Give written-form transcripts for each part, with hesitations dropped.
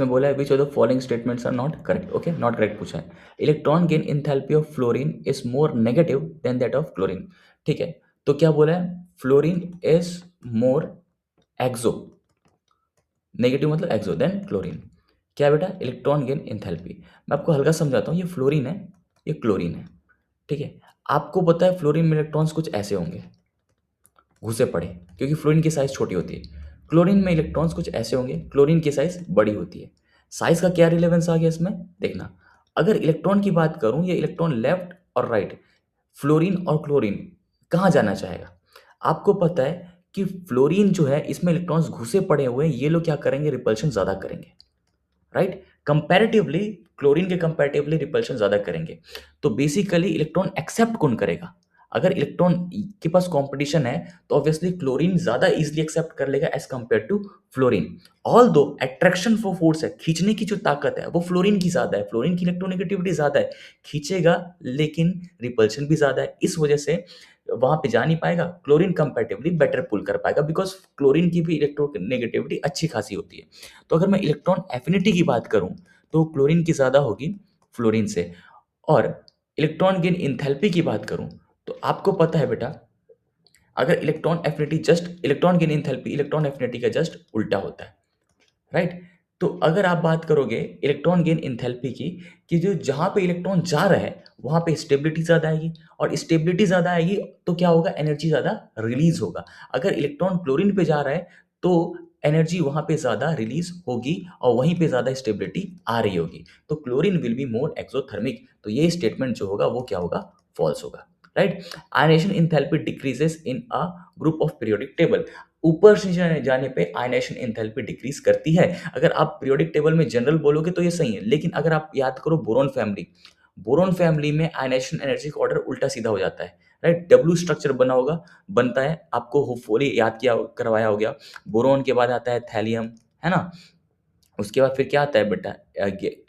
में बोला है which of the following statements are not correct. Okay, not correct पूछा है। Electron gain enthalpy of fluorine is more negative than that of chlorine. ठीक है, तो क्या बोला है, fluorine is more exo, negative मतलब एक्सो देन क्लोरीन। क्या है बेटा, इलेक्ट्रॉन गेन इंथैल्पी। मैं आपको हल्का समझाता हूँ, ये फ्लोरीन है, ये क्लोरीन है। ठीक है, आपको पता है फ्लोरीन में इलेक्ट्रॉन्स कुछ ऐसे होंगे, घुसे पड़े, क्योंकि फ्लोरीन की साइज छोटी होती है। क्लोरीन में इलेक्ट्रॉन्स कुछ ऐसे होंगे, क्लोरीन की साइज बड़ी होती है। साइज का क्या रिलेवेंस आ गया इसमें, देखना। अगर इलेक्ट्रॉन की बात करूं, ये इलेक्ट्रॉन लेफ्ट और राइट, फ्लोरीन और क्लोरीन कहाँ जाना चाहेगा। आपको पता है कि फ्लोरीन जो है इसमें इलेक्ट्रॉन्स घुसे पड़े हुए हैं, ये लोग क्या करेंगे, रिपल्शन ज्यादा करेंगे, राइट। कंपैरेटिवली क्लोरीन के कंपैरेटिवली रिपल्शन ज्यादा करेंगे। तो बेसिकली इलेक्ट्रॉन एक्सेप्ट कौन करेगा, अगर इलेक्ट्रॉन के पास कंपटीशन है तो ऑब्वियसली क्लोरीन ज्यादा इजीली एक्सेप्ट कर लेगा as compare to fluorine. Although attraction for force है, खींचने की जो ताकत है वो फ्लोरीन की ज्यादा है, फ्लोरीन की इलेक्ट्रोनेगेटिविटी ज्यादा है, खींचेगा लेकिन रिपल्शन भी ज्यादा है, इस वजह से वहां पे जा नहीं पाएगा। क्लोरीन कंपैरेटिवली बेटर पुल कर पाएगा बिकॉज क्लोरीन की भी इलेक्ट्रोनेगेटिविटी अच्छी खासी होती है। तो अगर मैं इलेक्ट्रॉन एफिनिटी की बात करूं तो क्लोरीन की ज्यादा होगी फ्लोरीन से। और इलेक्ट्रॉन गेन इंथैल्पी की बात करूं तो आपको पता है बेटा, अगर electron affinity just, electron gain enthalpy electron affinity का जस्ट उल्टा होता है, राइट। तो अगर आप बात करोगे इलेक्ट्रॉन गेन इंथैल्पी की, कि जो जहां पे इलेक्ट्रॉन जा रहा है वहां पे स्टेबिलिटी ज्यादा आएगी, और स्टेबिलिटी ज्यादा आएगी तो क्या होगा, एनर्जी ज्यादा रिलीज होगा। अगर इलेक्ट्रॉन क्लोरीन पे जा रहा है तो एनर्जी वहां पे ज्यादा रिलीज होगी और वहीं पे ज्यादा स्टेबिलिटी आ रही होगी, तो chlorine will be more exothermic. तो ये स्टेटमेंट जो होगा वो क्या होगा, फॉल्स होगा, right. Ionisation enthalpy decreases in a group of periodic table. ऊपर से जाने पे आयनेशन एंथैल्पी डिक्रीज करती है। अगर आप पीरियोडिक टेबल में जनरल बोलोगे तो ये सही है, लेकिन अगर आप याद करो बोरोन फैमिली, बोरोन फैमिली में आयनेशन एनर्जी का ऑर्डर उल्टा सीधा हो जाता है, राइट। डब्ल्यू स्ट्रक्चर बना होगा, बनता है, आपको होपफुली याद किया करवाया हो गया। बोरोन के बाद आता है थैलियम, है ना। उसके बाद फिर क्या आता है बेटा,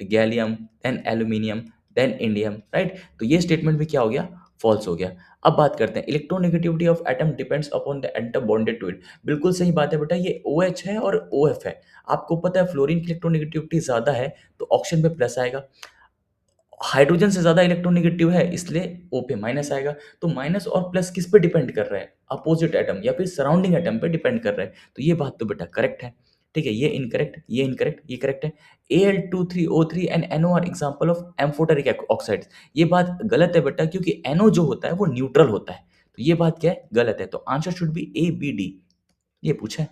gallium, then aluminium, then indium, right. तो ये स्टेटमेंट भी क्या हो गया, फॉल्स हो गया। अब बात करते हैं electronegativity of atom depends upon the atom bonded to it. बिल्कुल सही बात है बेटा, ये OH है और OF है। आपको पता है फ्लोरीन की इलेक्ट्रोनेगेटिविटी ज्यादा है तो ऑक्सीजन पे प्लस आएगा, हाइड्रोजन से ज्यादा इलेक्ट्रोनेगेटिव है इसलिए O पे माइनस आएगा। तो माइनस और प्लस किस पे डिपेंड कर रहा है, अपोजिट एटम या फिर सराउंडिंग एटम पे डिपेंड कर रहा है। तो ये बात तो बेटा करेक्ट है। ठीक है, ये इनकरेक्ट, ये इनकरेक्ट, ये करेक्ट है। Al2 3O3 and NO are example of amphoteric oxides. ये बात गलत है बेटा, क्योंकि NO जो होता है वो न्यूट्रल होता है। तो ये बात क्या है, गलत है। तो आंसर शुड बी ABD, ये पूछा है।